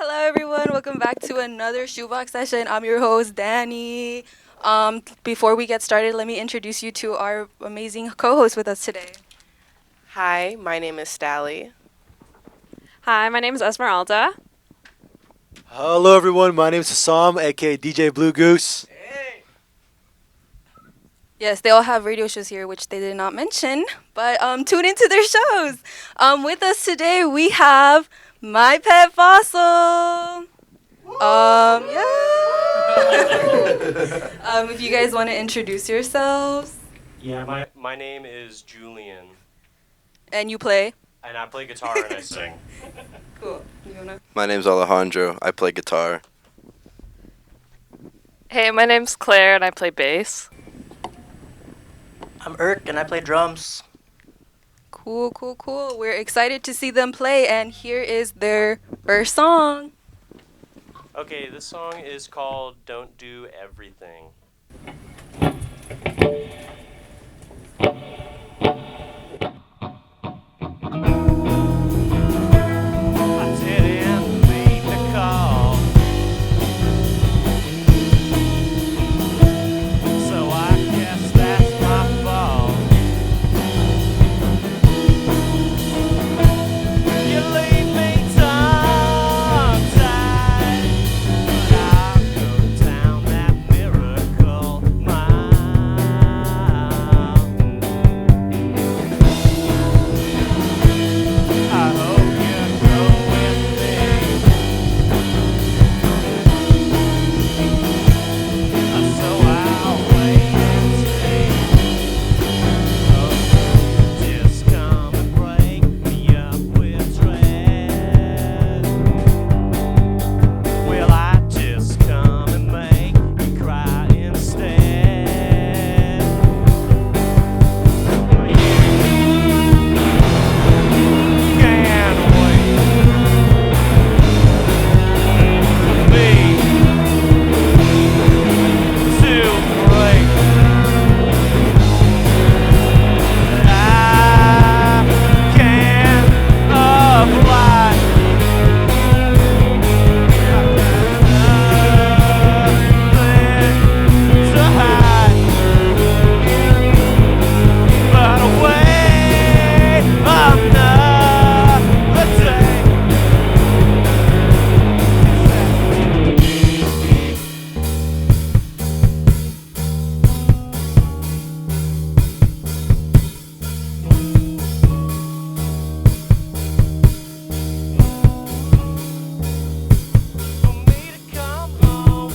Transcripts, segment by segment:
Hello, everyone. Welcome back to another Shoebox Session. I'm your host, Danny. Before we get started, let me introduce you to our amazing co-host with us today. Hi, my name is Stally. Hi, my name is Esmeralda. Hello everyone, my name is Hussam, aka DJ Blue Goose. Yes, they all have radio shows here, which they did not mention, but tune into their shows. With us today, we have My Pet Fossil. Yeah. If you guys want to introduce yourselves. Yeah, my name is Julian, And you play. and I play guitar and I sing. Cool. You wanna? My name's Alejandro. I play guitar. Hey, my name's Claire and I play bass. I'm Irk and I play drums. Cool. We're excited to see them play, and here is their first song. Okay, this song is called Don't Do Everything. I didn't mean to call, so I guess that's my fault. You leave me tongue-tied, but I'll go down that miracle mile. I hope you go with me, so I'll wait and see. Oh, just come and break me up with dread. Will I just come and make you cry instead? Can't wait me to break. I can't apply. Nothing to hide, but wait another day. For me to come home.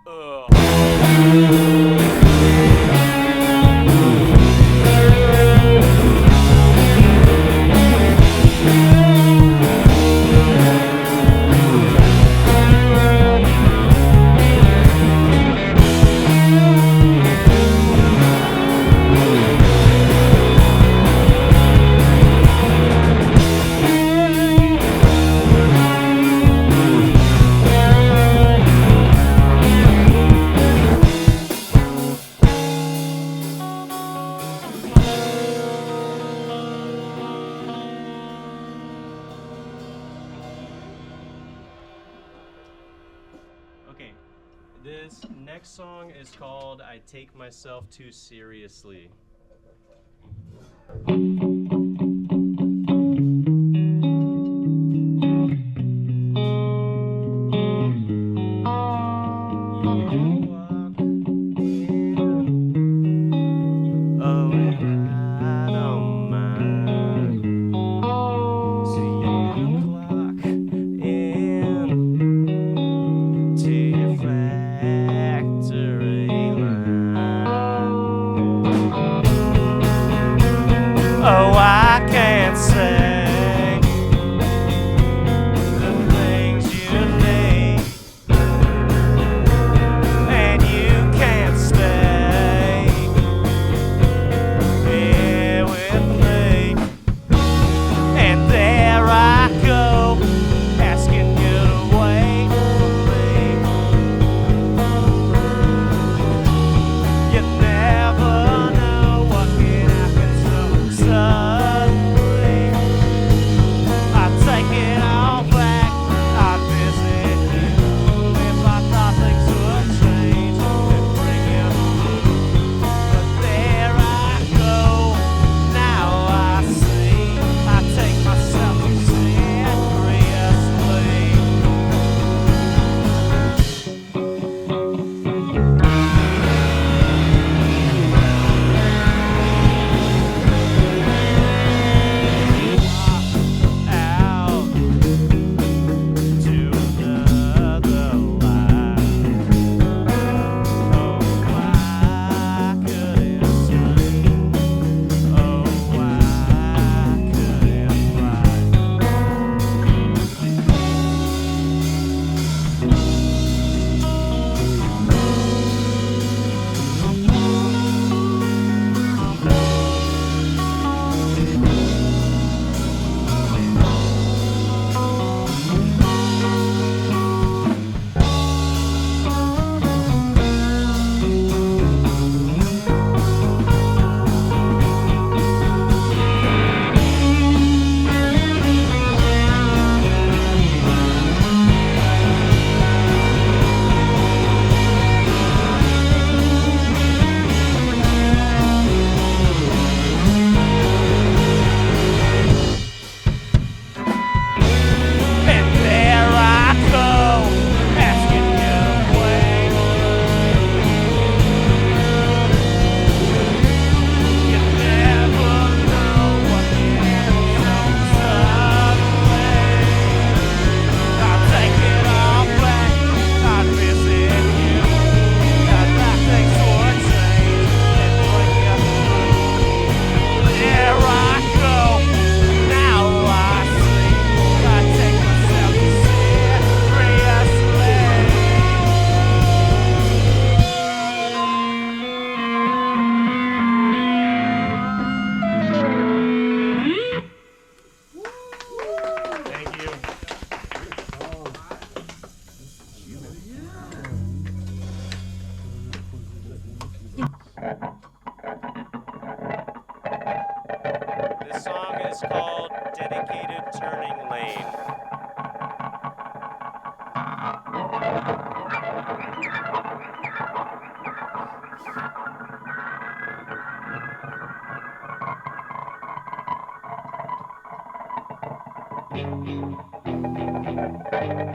Ugh. Okay, this next song is called I Take Myself Too Seriously. You walk in, oh, and I don't mind. See you clock in to your factory line.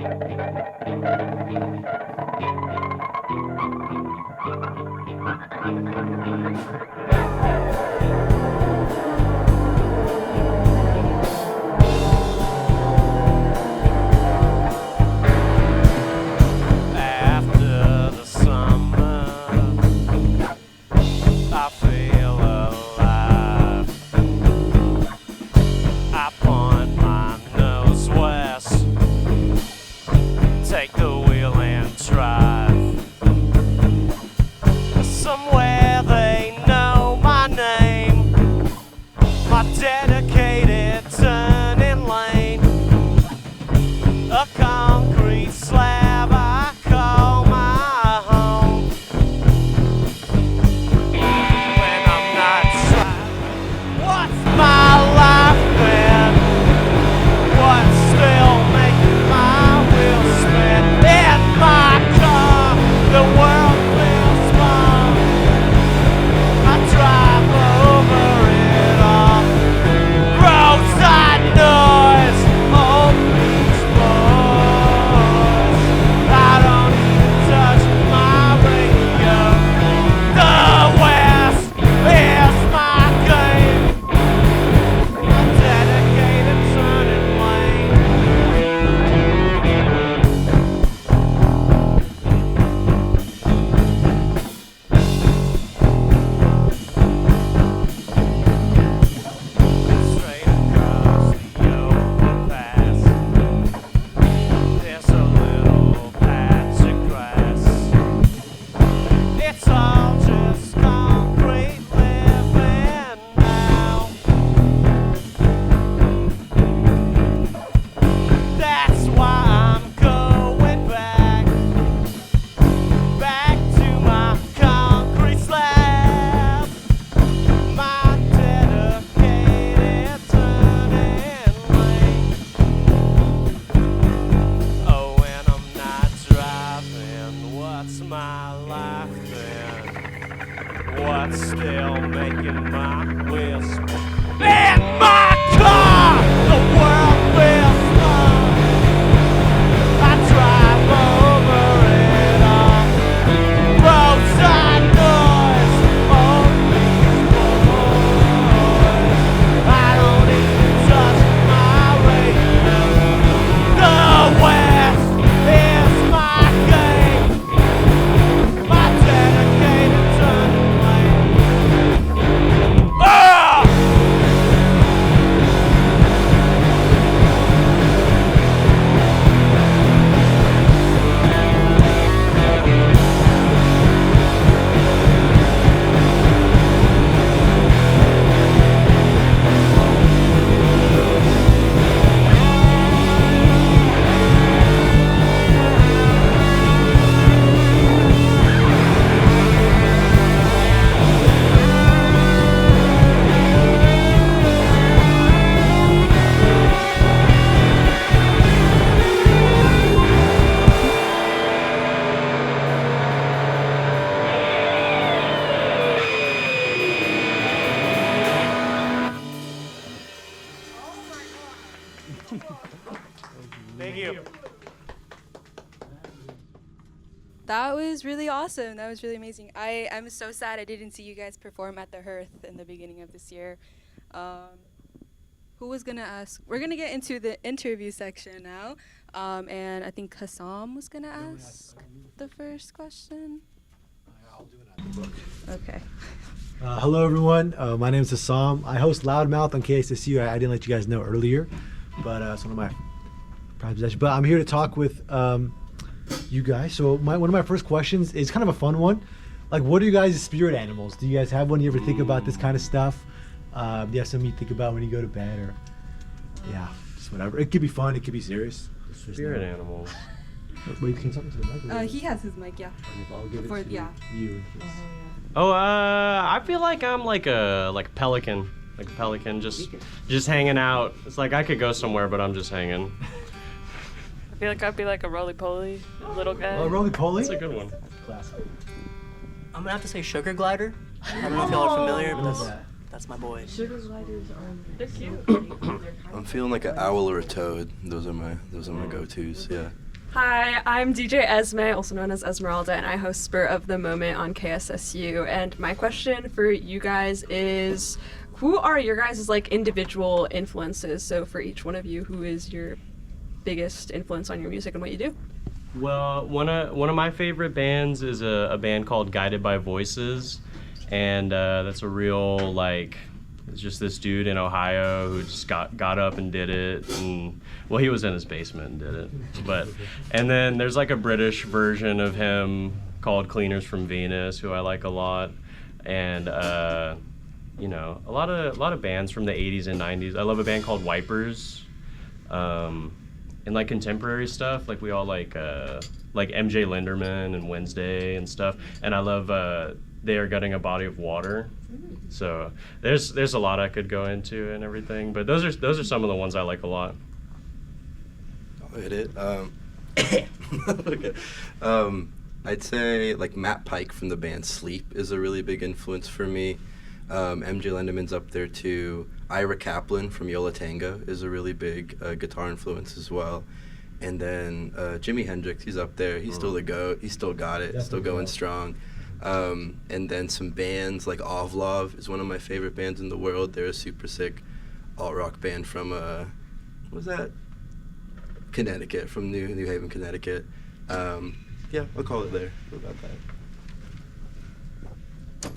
After the summer, I feel alive. I point my nose west, take the wheel and drive. Somewhere they know my name, my dedicated turning lane. A concrete slab I call my home. When I'm not trying, what's my life been? What's still making my wheels spin? In my car, the world feels small. I drive over it all. Roadside noise, old beach boys. I don't even touch my radio. The West is my game. My dedicated turning lane. Straight across the overpass, there's a little patch of grass. It's all just concrete living now. That's why I'm going back to my concrete slab. My dedicated turning lane. Oh, when I'm not driving, what's my life then? What's still making my wheels spin? In my car, the world feels small. I drive over it all. Roadside noise, old beach boys. I don't even touch my radio. The West is my game. My dedicated turning lane. Ah! Thank you. That was really awesome. That was really amazing. I'm so sad I didn't see you guys perform at the Hearth in the beginning of this year. Who was gonna ask? We're gonna get into the interview section now, and I think Hussam was gonna ask the first question. I'll do it at the book. Okay. Hello, everyone. My name is Hussam. I host Loudmouth on KSSU. I didn't let you guys know earlier, but it's one of my private possessions. But I'm here to talk with you guys. So one of my first questions is kind of a fun one. Like, what are you guys' spirit animals? Do you guys have one? You ever think about this kind of stuff? Do you have something you think about when you go to bed, or yeah, just whatever? It could be fun. It could be serious. Spirit animals. Wait, can you talk to the mic? He has his mic, yeah. I'll give it For- to yeah. you. In case. Oh, I feel like I'm like a pelican, just hanging out. It's like I could go somewhere, but I'm just hanging. I feel like I'd be like a roly-poly little guy. Oh, roly poly. That's a good one. Classic. I'm gonna have to say sugar glider. I don't know if y'all are familiar, but that's my boy. They're cute. I'm feeling like an owl or a toad. Those are my go-tos. Yeah. Hi, I'm DJ Esme, also known as Esmeralda, and I host Spur of the Moment on KSSU. And my question for you guys is, who are your guys' like individual influences? So for each one of you, who is your biggest influence on your music and what you do? Well, one of my favorite bands is a band called Guided by Voices, and that's a real like, it's just this dude in Ohio who just got up and did it, and well, he was in his basement and did it, and then there's like a British version of him called Cleaners from Venus, who I like a lot, and you know, a lot of bands from the 80s and 90s. I love a band called Wipers. And like contemporary stuff, like we all like MJ Linderman and Wednesday and stuff. And I love They Are Gutting a Body of Water. So there's a lot I could go into and everything, but those are some of the ones I like a lot. I'll hit it. Okay. I'd say like Matt Pike from the band Sleep is a really big influence for me. MJ Linderman's up there too. Ira Kaplan from Yola Tango is a really big guitar influence as well. And then Jimi Hendrix, he's up there. He's still the GOAT. He's still got it. Still going strong. And then some bands like Ovlov is one of my favorite bands in the world. They're a super sick alt-rock band from, what was that? Connecticut, from New Haven, Connecticut. Yeah, I'll call it there. What about that?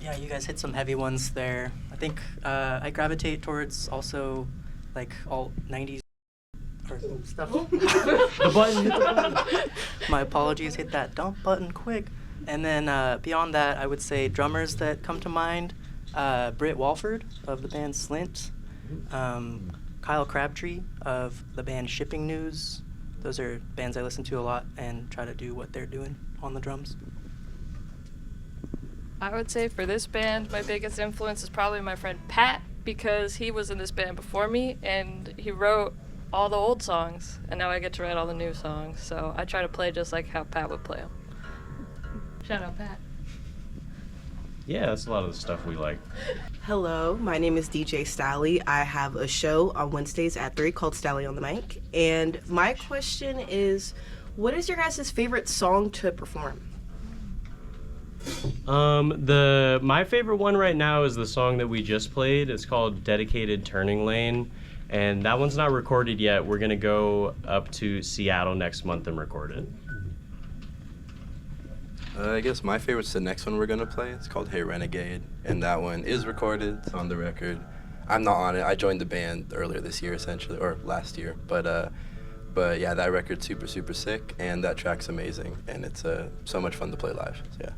Yeah, you guys hit some heavy ones there. I think I gravitate towards also like all 90s or stuff. The button, hit the button. My apologies, hit that dump button quick. And then beyond that, I would say drummers that come to mind. Britt Walford of the band Slint. Kyle Crabtree of the band Shipping News. Those are bands I listen to a lot and try to do what they're doing on the drums. I would say for this band, my biggest influence is probably my friend Pat, because he was in this band before me and he wrote all the old songs, and now I get to write all the new songs. So I try to play just like how Pat would play them. Shout out, Pat. Yeah, that's a lot of the stuff we like. Hello, my name is DJ Stally. I have a show on Wednesdays at 3 called Stally on the Mic. And my question is, what is your guys' favorite song to perform? My favorite one right now is the song that we just played. It's called Dedicated Turning Lane, and that one's not recorded yet. We're gonna go up to Seattle next month and record it. I guess my favorite's the next one we're gonna play. It's called Hey Renegade, and that one is recorded. It's on the record. I'm not on it. I joined the band earlier this year, essentially, or last year. But yeah, that record's super, super sick, and that track's amazing, and it's so much fun to play live. So yeah.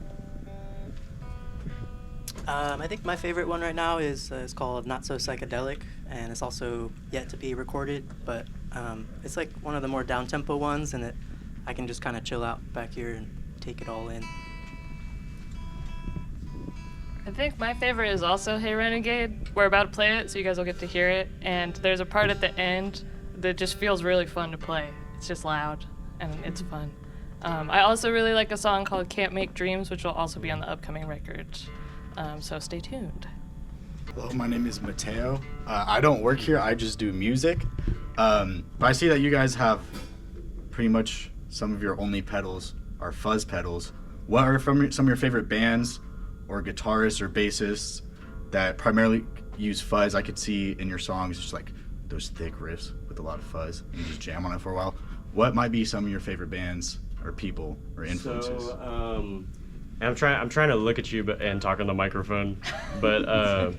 I think my favorite one right now is called Not So Psychedelic, and it's also yet to be recorded, but it's like one of the more down-tempo ones, and I can just kind of chill out back here and take it all in. I think my favorite is also Hey Renegade. We're about to play it, so you guys will get to hear it. And there's a part at the end that just feels really fun to play. It's just loud, and it's fun. I also really like a song called Can't Make Dreams, which will also be on the upcoming record. So stay tuned. Hello, my name is Mateo. I don't work here, I just do music. But I see that you guys have pretty much some of your only pedals are fuzz pedals. What are some of your favorite bands or guitarists or bassists that primarily use fuzz? I could see in your songs just like those thick riffs with a lot of fuzz and you just jam on it for a while. What might be some of your favorite bands or people or influences? So, I'm trying to look at you and talk on the microphone, but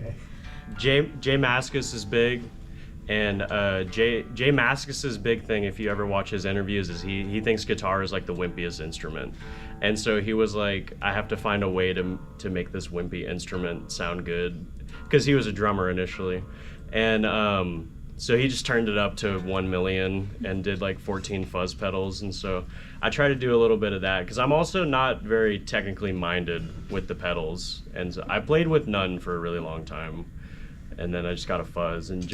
Jay Mascis is big, and Jay Mascis's big thing, if you ever watch his interviews, is he thinks guitar is like the wimpiest instrument, and so he was like, I have to find a way to make this wimpy instrument sound good, because he was a drummer initially, and so he just turned it up to 1 million and did like 14 fuzz pedals. And so I try to do a little bit of that because I'm also not very technically minded with the pedals. And so I played with none for a really long time. And then I just got a fuzz. And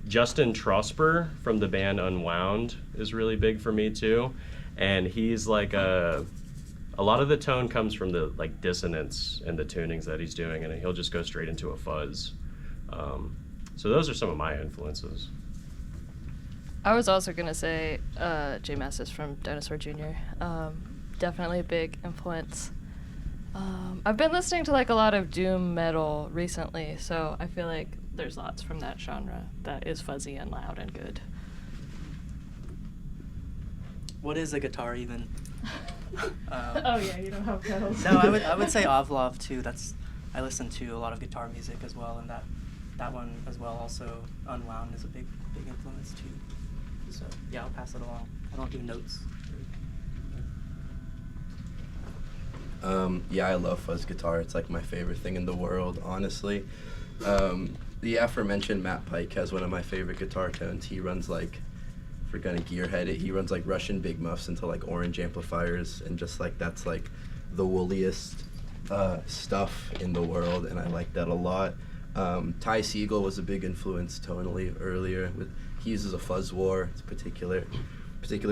Justin Trosper from the band Unwound is really big for me too. And he's like a lot of the tone comes from the like dissonance and the tunings that he's doing, and he'll just go straight into a fuzz. So those are some of my influences. I was also gonna say J Massis from Dinosaur Jr. Definitely a big influence. I've been listening to like a lot of doom metal recently, so I feel like there's lots from that genre that is fuzzy and loud and good. What is a guitar even? Oh yeah, you don't have pedals. No, I would say Ovlov too. I listen to a lot of guitar music as well, and that one as well. Also, Unwound is a big influence too. So yeah, I'll pass it along. I don't do notes. Yeah, I love fuzz guitar. It's like my favorite thing in the world, honestly. The aforementioned Matt Pike has one of my favorite guitar tones. He runs like, if we're gonna gearhead it, he runs like Russian big muffs into like orange amplifiers, and just like that's like the wooliest stuff in the world, and I like that a lot. Ty Segall was a big influence tonally earlier. He uses a fuzz war. It's a particular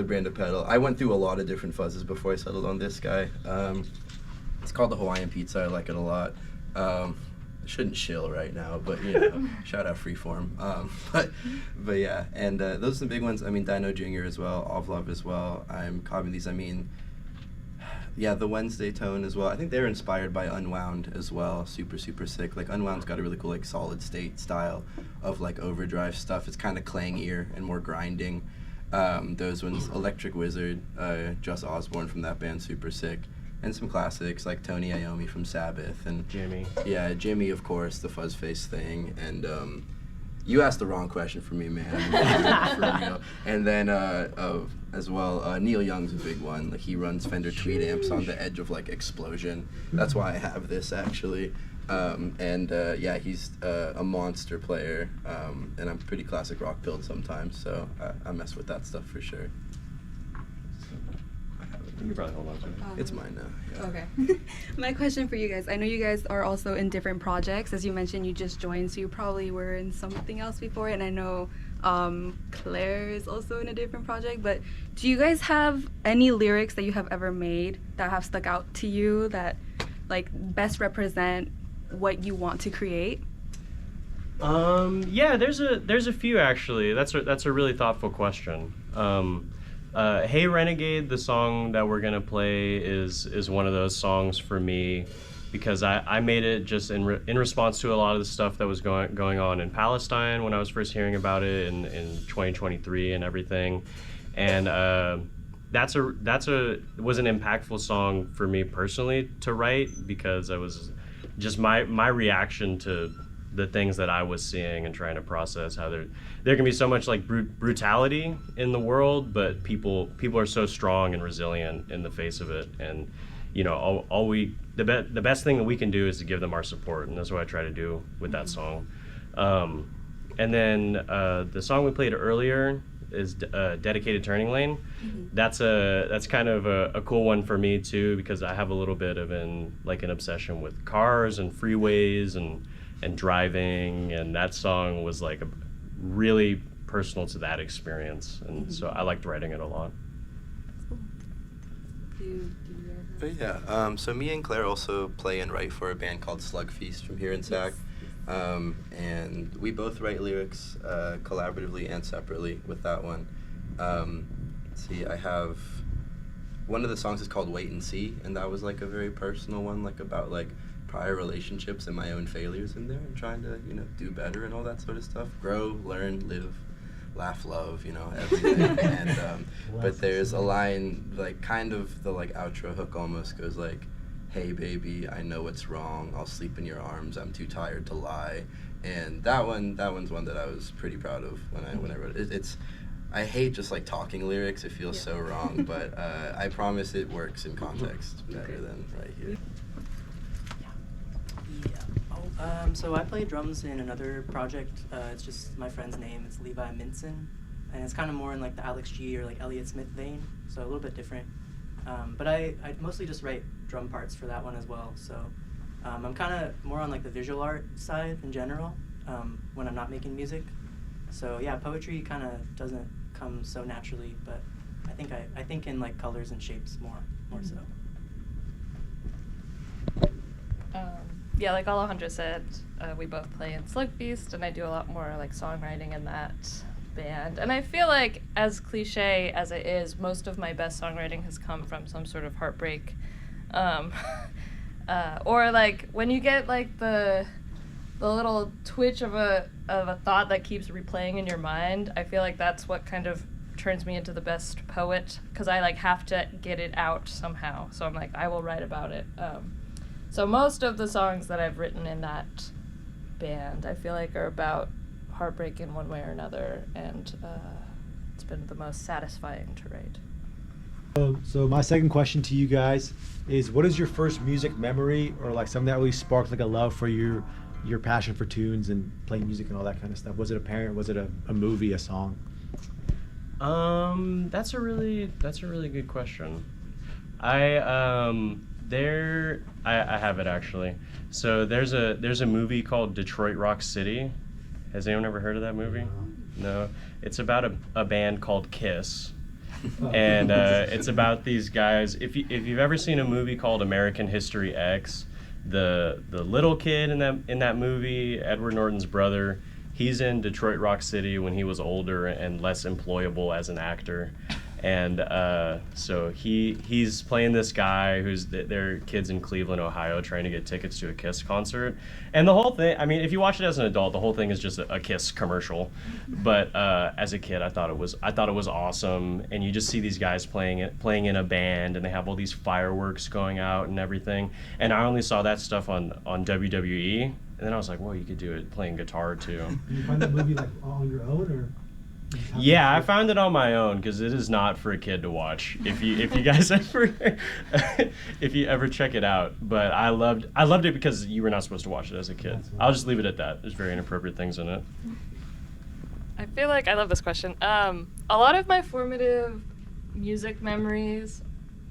brand of pedal. I went through a lot of different fuzzes before I settled on this guy. It's called the Hawaiian Pizza. I like it a lot. I shouldn't shill right now, but you know, shout out Freeform. But yeah, and those are the big ones. I mean, Dino Jr. as well, Ovlov as well. I'm copying these. I mean, yeah, the Wednesday tone as well. I think they're inspired by Unwound as well. Super sick. Like Unwound's got a really cool like solid state style of like overdrive stuff. It's kind of clangier and more grinding. Those ones, Electric Wizard, Just Osborne from that band, super sick. And some classics like Tony Iommi from Sabbath and Jimmy. Yeah, Jimmy, of course, the fuzz face thing. And you asked the wrong question for me, man. For real. And then as well, Neil Young's a big one. Like he runs Fender Tweed amps on the edge of like explosion. That's why I have this actually. Yeah, he's a monster player, and I'm pretty classic rock build sometimes, so I mess with that stuff for sure. You can probably hold on to it. It's mine now. Yeah. Okay. My question for you guys. I know you guys are also in different projects. As you mentioned, you just joined, so you probably were in something else before. And I know Claire is also in a different project. But do you guys have any lyrics that you have ever made that have stuck out to you that like best represent what you want to create? Yeah, there's a few actually. That's a really thoughtful question. Hey Renegade, the song that we're gonna play is one of those songs for me because I made it just in response to a lot of the stuff that was going on in Palestine when I was first hearing about it in 2023 and everything, and was an impactful song for me personally to write because I was just my reaction to the things that I was seeing and trying to process how there can be so much like brutality in the world, but people are so strong and resilient in the face of it. And you know, the best thing that we can do is to give them our support, and that's what I try to do with that song. And then the song we played earlier is Dedicated Turning Lane. Mm-hmm. That's kind of a cool one for me too because I have a little bit of an obsession with cars and freeways and driving, and that song was like really personal to that experience, and so I liked writing it a lot. But yeah, so me and Claire also play and write for a band called Slug Feast from here in Sac, and we both write lyrics collaboratively and separately with that one. Let's see, I have one of the songs is called Wait and See, and that was like a very personal one, like about like prior relationships and my own failures in there and trying to, you know, do better and all that sort of stuff. Grow, learn, live, laugh, love, you know, everything. And but there's a line, like kind of the like outro hook almost goes like, hey baby, I know it's wrong, I'll sleep in your arms, I'm too tired to lie. And that one's one that I was pretty proud of when I wrote it. It's I hate just like talking lyrics, it feels so wrong, but I promise it works in context better than right here. So I play drums in another project. It's just my friend's name. It's Levi Minson, and it's kind of more in like the Alex G or like Elliott Smith vein, so a little bit different. But I mostly just write drum parts for that one as well. So I'm kind of more on like the visual art side in general when I'm not making music. So yeah, poetry kind of doesn't come so naturally, but I think in like colors and shapes more so. Yeah, like Alejandro said, we both play in Slug Feast, and I do a lot more like songwriting in that. band. And I feel like, as cliche as it is, most of my best songwriting has come from some sort of heartbreak. Or like when you get like the little twitch of a thought that keeps replaying in your mind, I feel like that's what kind of turns me into the best poet, because I like have to get it out somehow. So I'm like, I will write about it. So most of the songs that I've written in that band, I feel like are about heartbreak in one way or another, and it's been the most satisfying to write. So my second question to you guys is, what is your first music memory, or like something that really sparked like a love for your passion for tunes and playing music and all that kind of stuff? Was it a parent? Was it a movie, a song? That's a really good question. I have it actually. So there's a movie called Detroit Rock City. Has anyone ever heard of that movie? No. It's about a band called Kiss. And it's about these guys. If you've ever seen a movie called American History X, the little kid in that movie, Edward Norton's brother, he's in Detroit Rock City when he was older and less employable as an actor. And so he's playing this guy who's they're kids in Cleveland, Ohio, trying to get tickets to a Kiss concert. And the whole thing, I mean, if you watch it as an adult, the whole thing is just a Kiss commercial. But as a kid, I thought it was awesome. And you just see these guys playing in a band, and they have all these fireworks going out and everything. And I only saw that stuff on WWE. And then I was like, well, you could do it playing guitar too. Did you find that movie like on your own, or? Yeah, I found it on my own, because it is not for a kid to watch. If you guys ever if you ever check it out, but I loved it because you were not supposed to watch it as a kid. I'll just leave it at that. There's very inappropriate things in it. I feel like I love this question. A lot of my formative music memories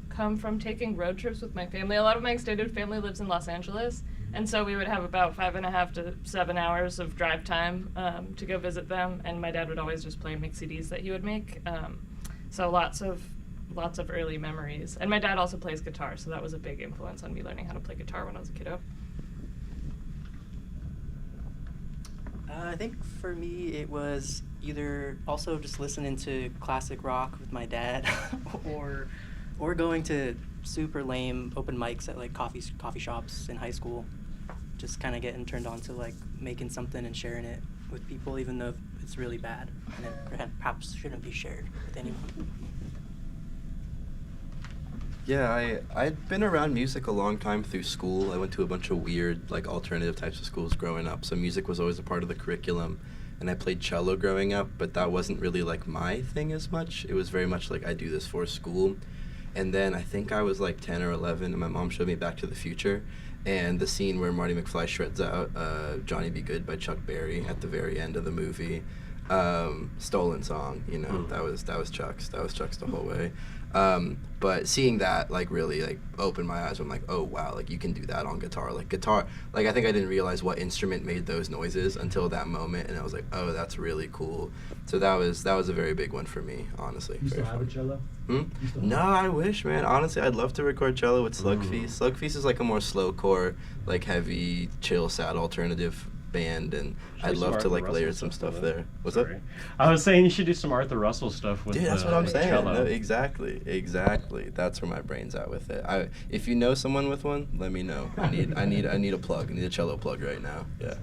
come from taking road trips with my family. A lot of my extended family lives in Los Angeles, and so we would have about 5.5 to 7 hours of drive time to go visit them, and my dad would always just play mix CDs that he would make. So lots of early memories. And my dad also plays guitar, so that was a big influence on me learning how to play guitar when I was a kiddo. I think for me it was either also just listening to classic rock with my dad, or going to super lame open mics at like coffee shops in high school. Just kind of getting turned on to like making something and sharing it with people, even though it's really bad and it perhaps shouldn't be shared with anyone. Yeah, I'd been around music a long time through school. I went to a bunch of weird, like, alternative types of schools growing up, so music was always a part of the curriculum. And I played cello growing up, but that wasn't really, like, my thing as much. It was very much like, I do this for school. And then I think I was, like, 10 or 11, and my mom showed me Back to the Future. And the scene where Marty McFly shreds out Johnny Be Good by Chuck Berry at the very end of the movie. Stolen Song, you know, that was Chuck's. That was Chuck's the whole way. But seeing that, like, really, like, opened my eyes. I'm like, oh, wow, like, you can do that on guitar. Like, I think I didn't realize what instrument made those noises until that moment, and I was like, oh, that's really cool. So that was a very big one for me, honestly. You still have a cello? No, I wish, man. Honestly, I'd love to record cello with Slug Feast. Slug Feast is, like, a more slowcore, like, heavy, chill, sad alternative band, and I'd love to like layer some stuff there. What's up? I was saying you should do some Arthur Russell stuff with. Dude, that's what I'm saying. Cello. No, exactly. That's where my brain's at with it. If you know someone with one, let me know. I need a plug. I need a cello plug right now. Yeah.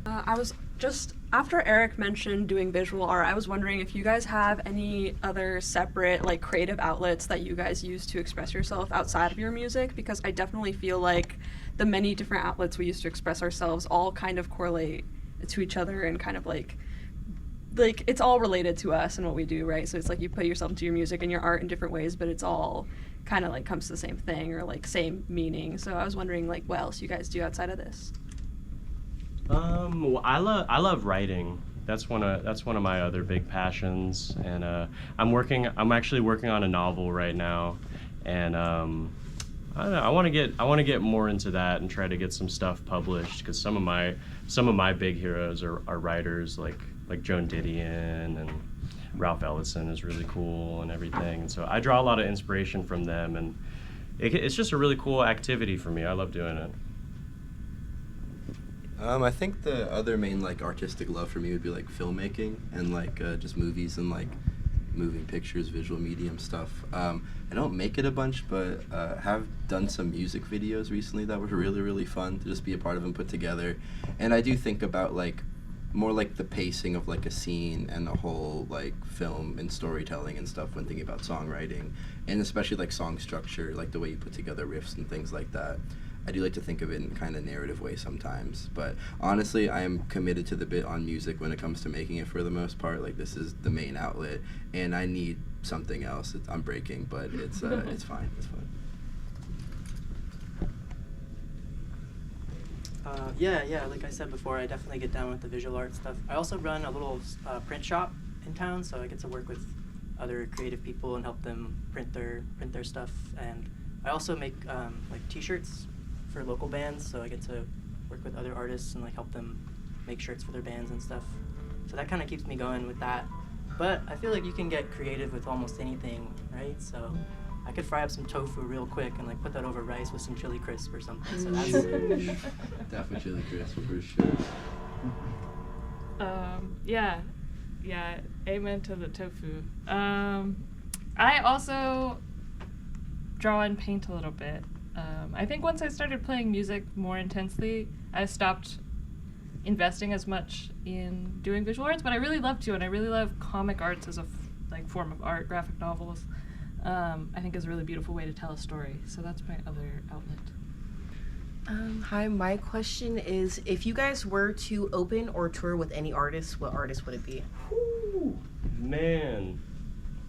I was just, after Eric mentioned doing visual art, I was wondering if you guys have any other separate, like, creative outlets that you guys use to express yourself outside of your music, because I definitely feel like the many different outlets we use to express ourselves all kind of correlate to each other and kind of like it's all related to us and what we do, right? So it's like you put yourself into your music and your art in different ways, but it's all kind of like comes to the same thing or like same meaning. So I was wondering, like, what else you guys do outside of this? Well, I love writing. That's one of my other big passions, and I'm actually working on a novel right now, and I don't know, I want to get more into that and try to get some stuff published, because some of my big heroes are writers like Joan Didion, and Ralph Ellison is really cool and everything, and so I draw a lot of inspiration from them, and it's just a really cool activity for me. I love doing it. I think the other main like artistic love for me would be like filmmaking and like just movies and like moving pictures, visual medium stuff. I don't make it a bunch, but have done some music videos recently that were really, really fun to just be a part of and put together. And I do think about like more like the pacing of like a scene and the whole like film and storytelling and stuff when thinking about songwriting, and especially like song structure, like the way you put together riffs and things like that. I do like to think of it in kind of narrative way sometimes, but honestly, I am committed to the bit on music when it comes to making it for the most part. Like this is the main outlet, and I need something else. I'm breaking, but it's fine. It's fine. Yeah. Like I said before, I definitely get down with the visual art stuff. I also run a little print shop in town, so I get to work with other creative people and help them print their stuff. And I also make like T-shirts for local bands, so I get to work with other artists and like help them make shirts for their bands and stuff. So that kind of keeps me going with that. But I feel like you can get creative with almost anything, right? So I could fry up some tofu real quick and like put that over rice with some chili crisp or something. So that's Definitely chili crisp for sure. Yeah, amen to the tofu. I also draw and paint a little bit. I think once I started playing music more intensely, I stopped investing as much in doing visual arts, but I really love to, and I really love comic arts as a form of art. Graphic novels, I think, is a really beautiful way to tell a story. So that's my other outlet. Hi, my question is, if you guys were to open or tour with any artist, what artist would it be? Ooh, man,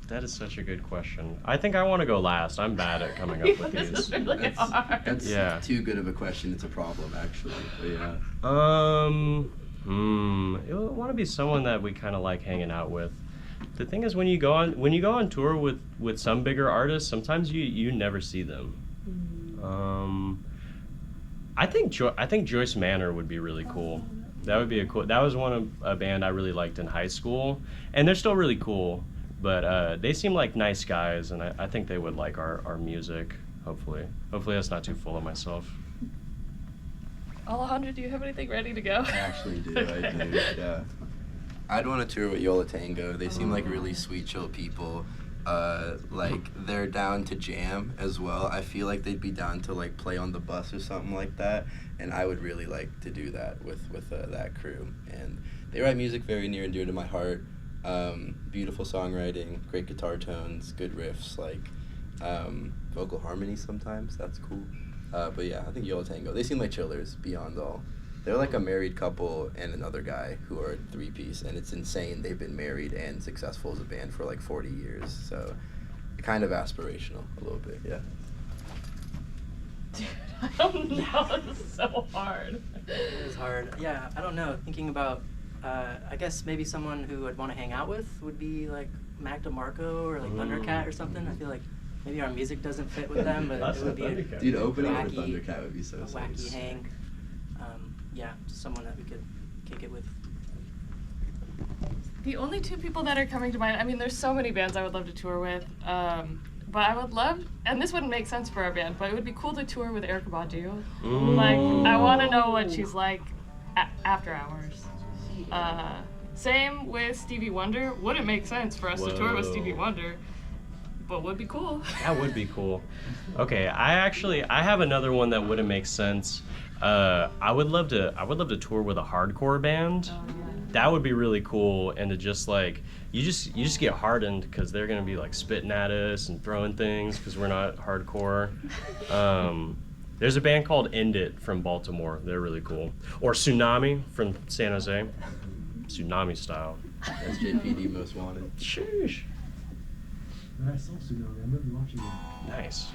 that is such a good question. I think I want to go last. I'm bad at coming up with This these. is really hard. That's too good of a question. It's a problem, actually. But yeah. It would want to be someone that we kind of like hanging out with. The thing is, when you go on tour with some bigger artists, sometimes you never see them. I think Joyce Manor would be really cool. That would be that was a band I really liked in high school, and they're still really cool. But they seem like nice guys, and I think they would like our music. Hopefully that's not too full of myself. Alejandro, do you have anything ready to go? I actually do. I do. Yeah. I'd want to tour with Yola Tango. They seem like really sweet, chill people. Like they're down to jam as well. I feel like they'd be down to like play on the bus or something like that, and I would really like to do that with that crew. And they write music very near and dear to my heart. Beautiful songwriting, great guitar tones, good riffs, like vocal harmony sometimes. That's cool. But yeah, I think Yola Tango. They seem like chillers beyond all. They're like a married couple and another guy who are a three-piece, and it's insane. They've been married and successful as a band for like 40 years, so kind of aspirational a little bit, yeah. Dude, I don't know. This is so hard. It is hard. Yeah, I don't know. Thinking about, I guess maybe someone who I'd want to hang out with would be like Mac DeMarco or like Thundercat or something. I feel like maybe our music doesn't fit with them, but it would be a Dude, opening for wacky, Thundercat would be so a wacky hang. Yeah, just someone that we could kick it with. The only two people that are coming to mind, I mean, there's so many bands I would love to tour with, but I would love, and this wouldn't make sense for our band, but it would be cool to tour with Erykah Badu. Like, I want to know what she's like after hours. Same with Stevie Wonder. Wouldn't make sense for us to tour with Stevie Wonder, but would be cool. That would be cool. Okay, I have another one that wouldn't make sense. I would love to tour with a hardcore band. Oh, yeah. That would be really cool, and to just like you just get hardened because they're gonna be like spitting at us and throwing things because we're not hardcore. There's a band called End It from Baltimore. They're really cool. Or Tsunami from San Jose. Tsunami style. That's JPD Most Wanted. Sheesh. I saw Tsunami. I remember watching it. Nice.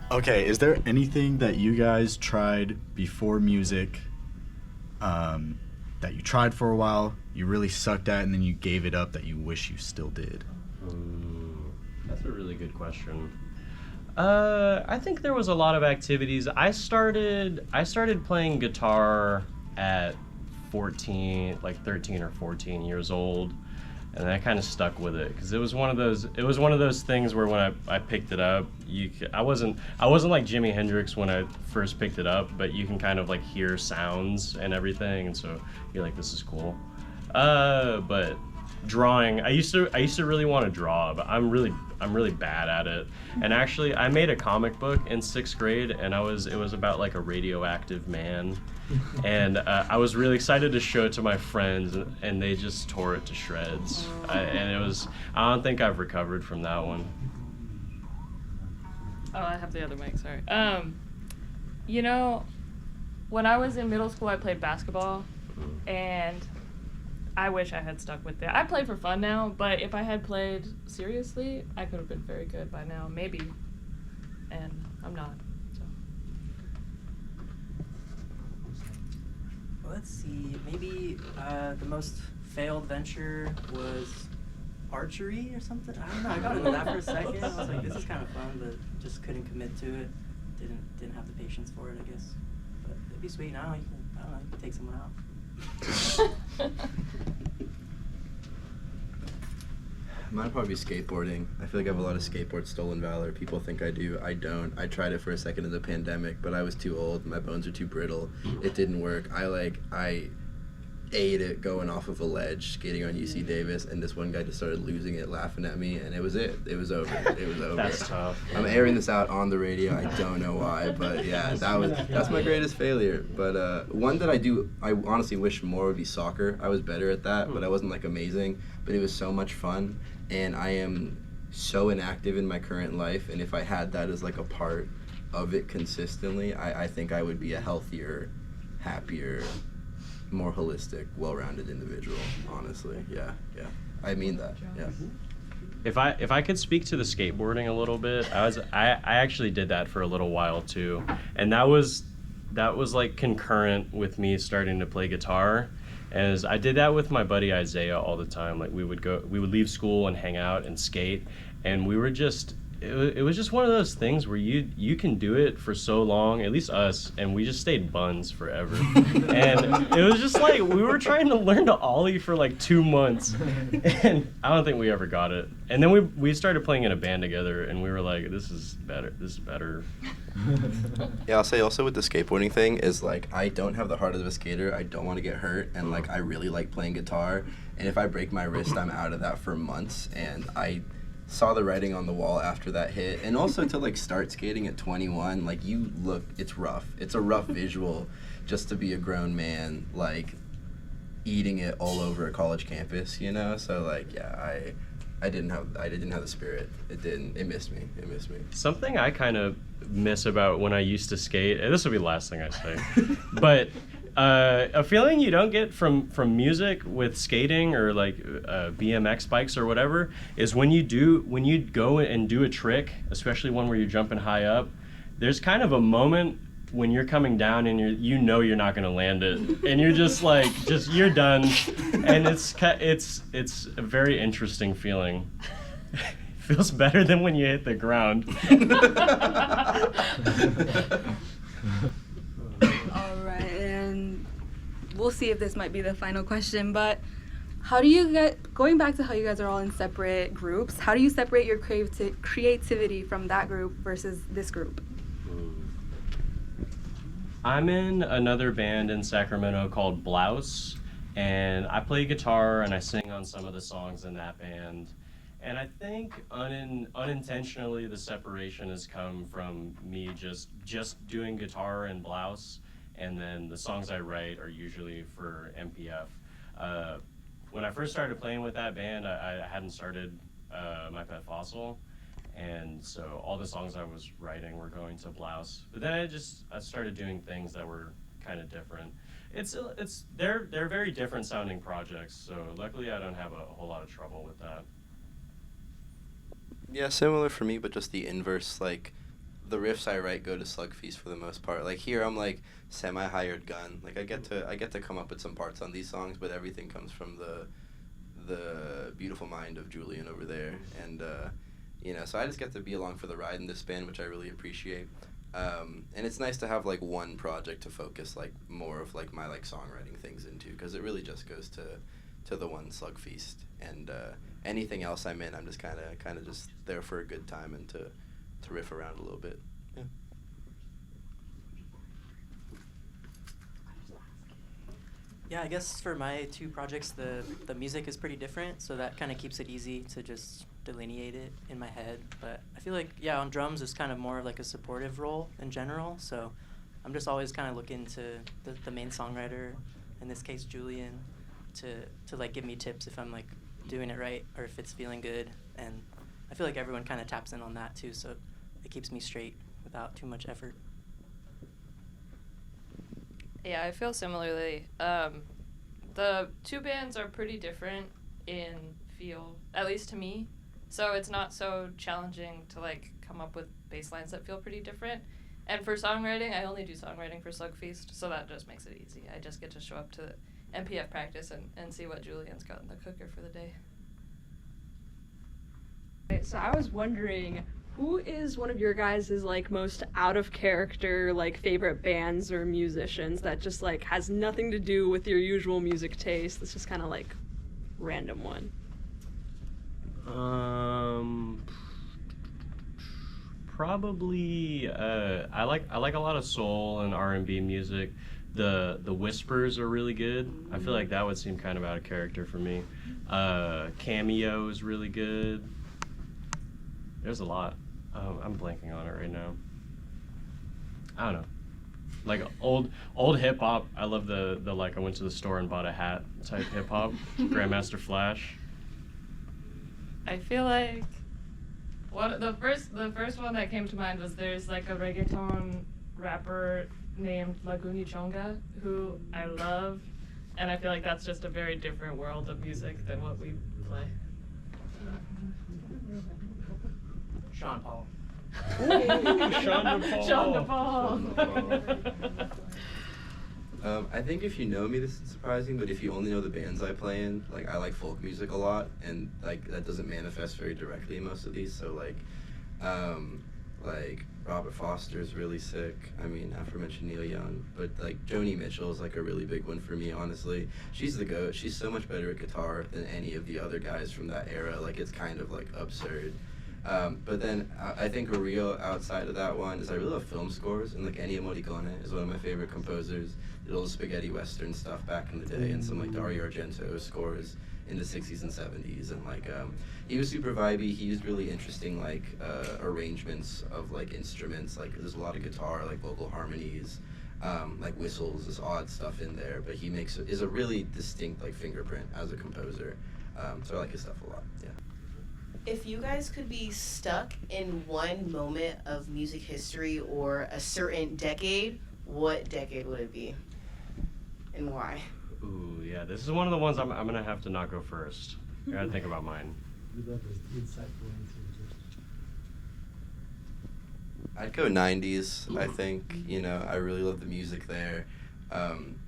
Okay, is there anything that you guys tried before music that you tried for a while, you really sucked at, and then you gave it up that you wish you still did? That's a really good question. I think there was a lot of activities. I started playing guitar at 13 or 14 years old. and I kind of stuck with it because it was one of those things where when I picked it up, I wasn't like Jimi Hendrix when I first picked it up, but you can kind of like hear sounds and everything, and so you're like, this is cool. But drawing, I used to really want to draw, but I'm really bad at it. And actually, I made a comic book in 6th grade, and it was about like a radioactive man, and I was really excited to show it to my friends, and they just tore it to shreds. I don't think I've recovered from that one. Oh, I have the other mic, sorry. You know, when I was in middle school, I played basketball, and I wish I had stuck with it. I play for fun now, but if I had played seriously, I could have been very good by now, maybe. And I'm not, so. Let's see, maybe the most failed venture was archery or something? I don't know, I got into that for a second. I was like, this is kind of fun, but just couldn't commit to it. Didn't have the patience for it, I guess. But it'd be sweet now, you can take someone out. Mine'd probably be skateboarding. I feel like I have a lot of skateboard stolen valor. People think I do. I don't. I tried it for a second in the pandemic, but I was too old. My bones are too brittle. It didn't work. I ate it going off of a ledge, skating on UC Davis, and this one guy just started losing it, laughing at me, and it was it. It was over. It was over. That's tough. I'm airing this out on the radio. I don't know why, but yeah, that's my greatest failure. But one that I honestly wish more would be soccer. I was better at that, but I wasn't like amazing. But it was so much fun, and I am so inactive in my current life, and if I had that as like a part of it consistently, I think I would be a healthier, happier, more holistic, well-rounded individual, honestly. Yeah. I mean that. Yeah. If I could speak to the skateboarding a little bit, I actually did that for a little while too, and that was like concurrent with me starting to play guitar, as I did that with my buddy Isaiah all the time. Like we would leave school and hang out and skate, and we were just. It was just one of those things where you can do it for so long, at least us, and we just stayed buns forever. And it was just like we were trying to learn to ollie for like 2 months, and I don't think we ever got it. And then we started playing in a band together, and we were like, this is better. Yeah, I'll say also with the skateboarding thing is like I don't have the heart of a skater. I don't want to get hurt, and like I really like playing guitar. And if I break my wrist, I'm out of that for months. And I saw the writing on the wall after that hit, and also to like start skating at 21, like it's rough. It's a rough visual just to be a grown man like eating it all over a college campus, you know. So like yeah, I didn't have the spirit. It missed me. Something I kind of miss about when I used to skate, and this will be the last thing I say, but a feeling you don't get from music with skating or like BMX bikes or whatever is when you go and do a trick, especially one where you're jumping high up, there's kind of a moment when you're coming down and you're not going to land it, and you're just like you're done, and it's a very interesting feeling. Feels better than when you hit the ground. All right, and we'll see if this might be the final question, but how do you get, going back to how you guys are all in separate groups, how do you separate your creativity from that group versus this group? I'm in another band in Sacramento called Blouse, and I play guitar and I sing on some of the songs in that band. And I think unintentionally the separation has come from me just doing guitar and Blouse, and then the songs I write are usually for MPF. When I first started playing with that band, I hadn't started My Pet Fossil, and so all the songs I was writing were going to Blouse. But then I started doing things that were kind of different. They're very different sounding projects, so luckily I don't have a whole lot of trouble with that. Yeah, similar for me, but just the inverse. Like, the riffs I write go to Slug Feast for the most part. Like here, I'm like semi-hired gun. Like I get to come up with some parts on these songs, but everything comes from the beautiful mind of Julian over there, and so I just get to be along for the ride in this band, which I really appreciate. And it's nice to have like one project to focus like more of like my like songwriting things into, because it really just goes to to the one Slug Feast. And anything else I'm in, I'm just kind of just there for a good time and to riff around a little bit. Yeah. Yeah, I guess for my two projects, the music is pretty different, so that kind of keeps it easy to just delineate it in my head. But I feel like, yeah, on drums, it's kind of more of like a supportive role in general, so I'm just always kind of looking to the main songwriter, in this case Julian, to like give me tips if I'm like doing it right or if it's feeling good. And I feel like everyone kind of taps in on that too, so it keeps me straight without too much effort. Yeah, I feel similarly. The two bands are pretty different in feel, at least to me. So it's not so challenging to like come up with bass lines that feel pretty different. And for songwriting, I only do songwriting for Slug Feast, so that just makes it easy. I just get to show up to MPF practice and see what Julian's got in the cooker for the day. Okay, so I was wondering, who is one of your guys' like most out of character like favorite bands or musicians that just like has nothing to do with your usual music taste? That's just kind of like random one. Probably I like a lot of soul and R&B music. The Whispers are really good. I feel like that would seem kind of out of character for me. Cameo is really good. There's a lot. I'm blanking on it right now. I don't know. Like old hip hop. I love the like I went to the store and bought a hat type hip hop. Grandmaster Flash. I feel like the first one that came to mind was there's like a reggaeton rapper named Laguni Chonga who I love, and I feel like that's just a very different world of music than what we play. Sean Paul. Sean Paul. I think if you know me, this is surprising, but if you only know the bands I play in, like I like folk music a lot, and like that doesn't manifest very directly in most of these. So like Robert Foster's really sick. I mean, aforementioned Neil Young, but like Joni Mitchell is like a really big one for me, honestly. She's the GOAT. She's so much better at guitar than any of the other guys from that era. Like it's kind of like absurd. But then I think a real outside of that one is I really love film scores, and like Ennio Morricone is one of my favorite composers. Did all the spaghetti western stuff back in the day, and some like Dario Argento scores in the 60s and 70s, and like he was super vibey. He used really interesting like arrangements of like instruments. Like there's a lot of guitar, like vocal harmonies, like whistles, this odd stuff in there. But he is a really distinct like fingerprint as a composer. So I like his stuff a lot. Yeah. If you guys could be stuck in one moment of music history or a certain decade, what decade would it be? And why? Ooh, yeah, this is one of the ones I'm gonna have to not go first. I gotta think about mine. We love those insightful answers. I'd go 90s, I think. You know, I really love the music there.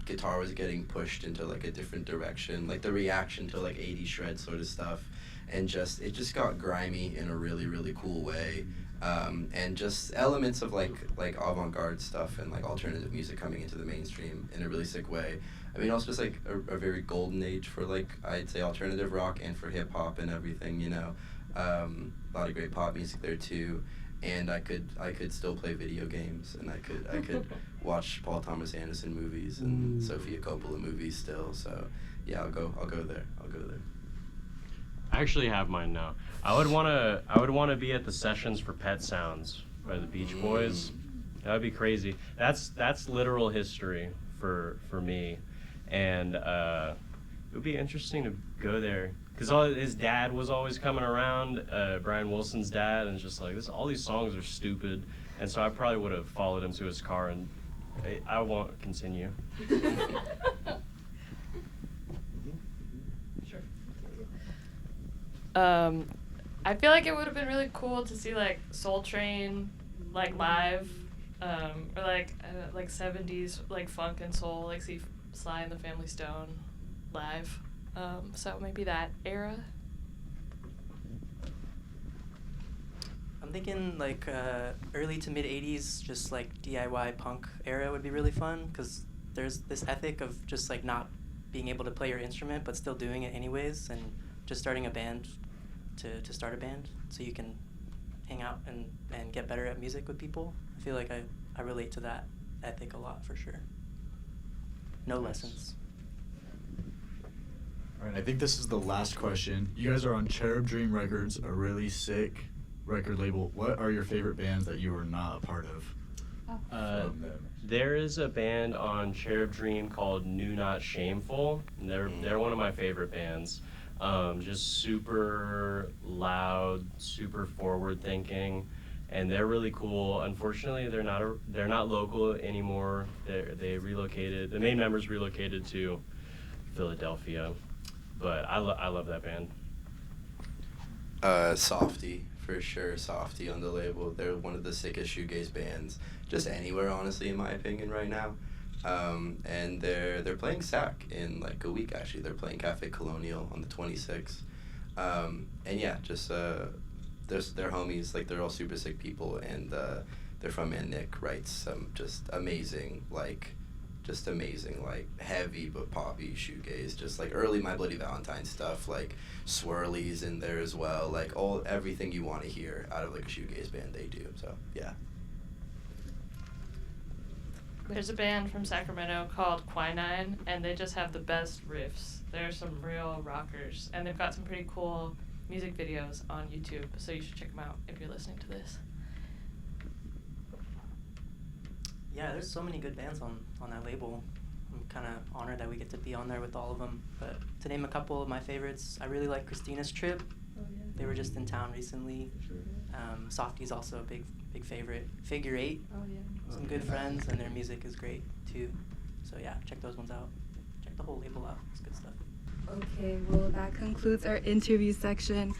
Guitar was getting pushed into like a different direction, like the reaction to like 80s shred sort of stuff, and it just got grimy in a really, really cool way. And just elements of like avant-garde stuff and like alternative music coming into the mainstream in a really sick way. I mean, also just like a very golden age for like, I'd say, alternative rock and for hip hop and everything, you know. A lot of great pop music there too. And I could still play video games, and I could watch Paul Thomas Anderson movies and Sofia Coppola movies still. So yeah, I'll go there. I actually have mine now. I would wanna be at the sessions for Pet Sounds by the Beach Boys. That would be crazy. That's literal history for me, and it would be interesting to go there because his dad was always coming around, Brian Wilson's dad, and it's just like all these songs are stupid, and so I probably would have followed him to his car, and I won't continue. Sure. I feel like it would have been really cool to see like Soul Train like live, or like 70s like funk and soul, like see Sly and the Family Stone live. So maybe that era. I'm thinking like early to mid 80s, just like DIY punk era would be really fun, because there's this ethic of just like not being able to play your instrument but still doing it anyways, and just starting a band to start a band so you can hang out and get better at music with people. I feel like I relate to that ethic a lot for sure. No lessons. All right, I think this is the last question. You guys are on Cherub Dream Records, a really sick record label. What are your favorite bands that you are not a part of? From them? There is a band on Cherub Dream called New Not Shameful. And they're one of my favorite bands. Just super loud, super forward thinking, and they're really cool. Unfortunately, they're not local anymore. They relocated. The main members relocated to Philadelphia, but I love that band. Softy, for sure. Softy on the label. They're one of the sickest shoegaze bands, just anywhere, honestly, in my opinion, right now. And they're playing SAC in like a week, actually. They're playing Cafe Colonial on the 26th. And yeah, just they're homies. Like, they're all super sick people, and they're from, and Nick writes some just amazing, like heavy but poppy shoegaze, just like early My Bloody Valentine stuff, like swirlies in there as well, like everything you want to hear out of like a shoegaze band, they do. So yeah. There's a band from Sacramento called Quinine, and they just have the best riffs. They're some real rockers, and they've got some pretty cool music videos on YouTube, so you should check them out if you're listening to this. Yeah, there's so many good bands on that label. I'm kind of honored that we get to be on there with all of them. But to name a couple of my favorites, I really like Christina's Trip. Oh, yeah. They were just in town recently. Softy's also a big favorite. Figure 8, Oh, yeah. some good friends, and their music is great too. So yeah, check those ones out. Check the whole label out. It's good stuff. Okay, well, that concludes our interview section.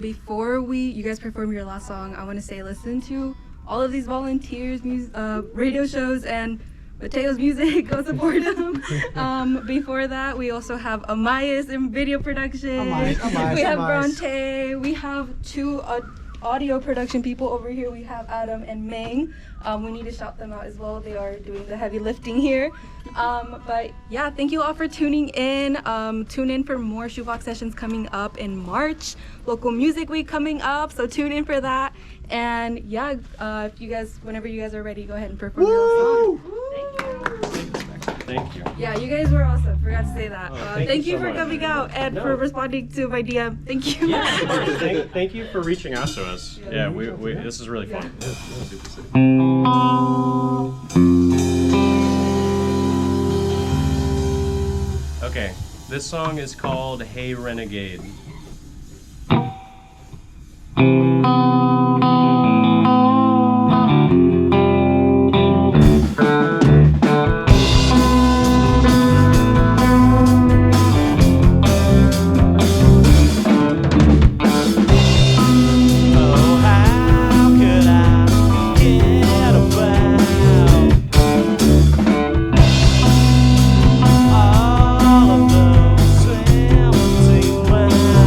Before you guys perform your last song, I want to say listen to all of these volunteers' radio shows and Mateo's music. Go support him. Before that, we also have Amias in video production. Amias, we have Amias. Braunte. We have 2 audio production people over here. We have Adam and Meng. We need to shout them out as well. They are doing the heavy lifting here. But yeah, thank you all for tuning in. Tune in for more Shoebox Sessions coming up in March. Local Music Week coming up, so tune in for that. And yeah, if you guys, whenever you guys are ready, go ahead and perform your song. Thank you. Thank you. Yeah, you guys were awesome. Forgot to say that. Thank you you so for much. coming out and No. for responding to my DM. Thank you. Yeah, of course. Thank you for reaching out to us. Yeah, we this is really fun. Okay, this song is called Hey Renegade. All of those 17 wells.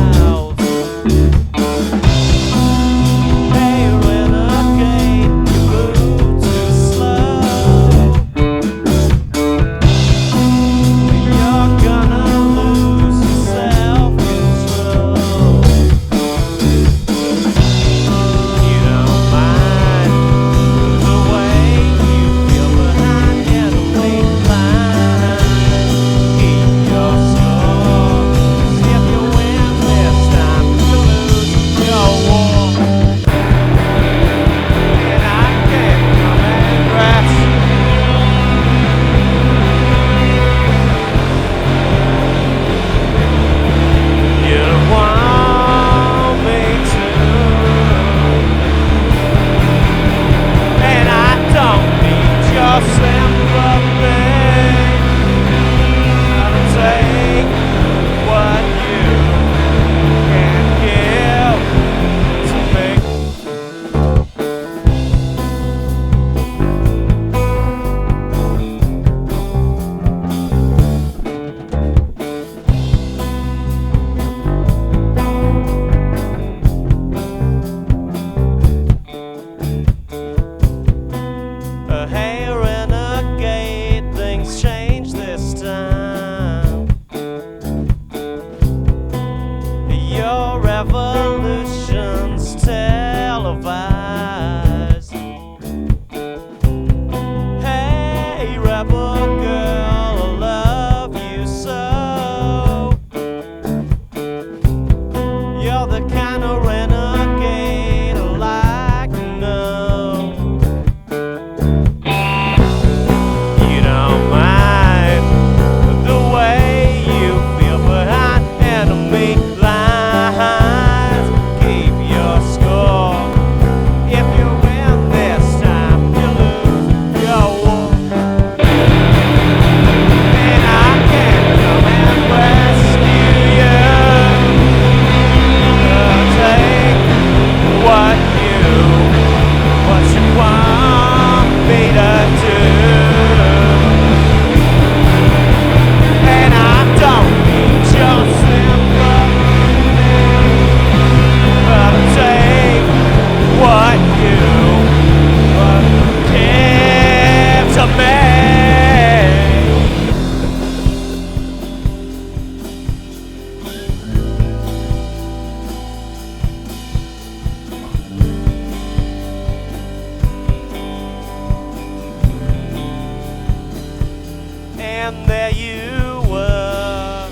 you were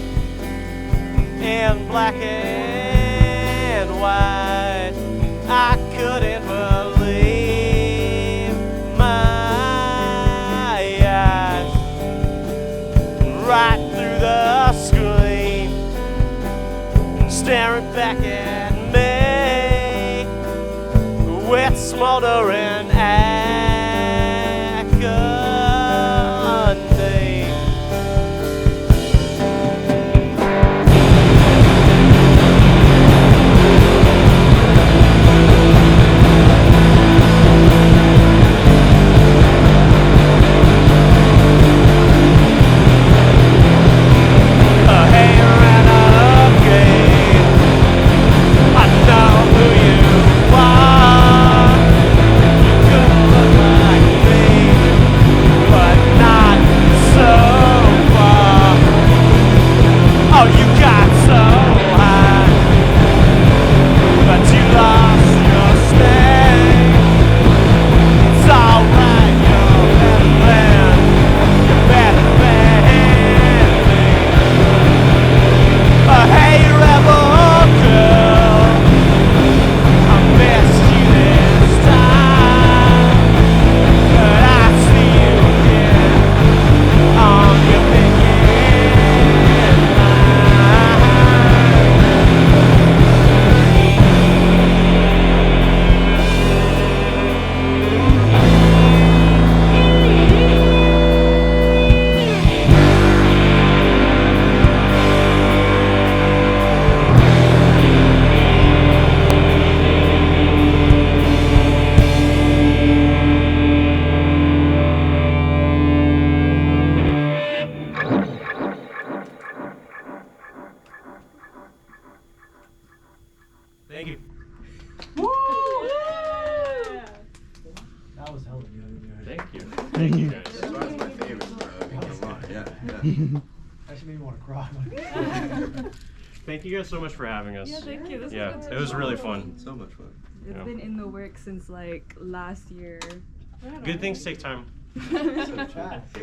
in black and white. I couldn't believe my eyes. Right through the screen, staring back at me with smoldering agony. Thank you. That was hella good. Thank you. Thank you. guys. That's why it's my favorite, bro. Come on, yeah. Actually made me want to cry. Thank you guys so much for having us. Yeah, thank you. This Yeah, has been it was really fun. So much fun. It's Yeah. been in the works since like last year. Good things take time. So fast.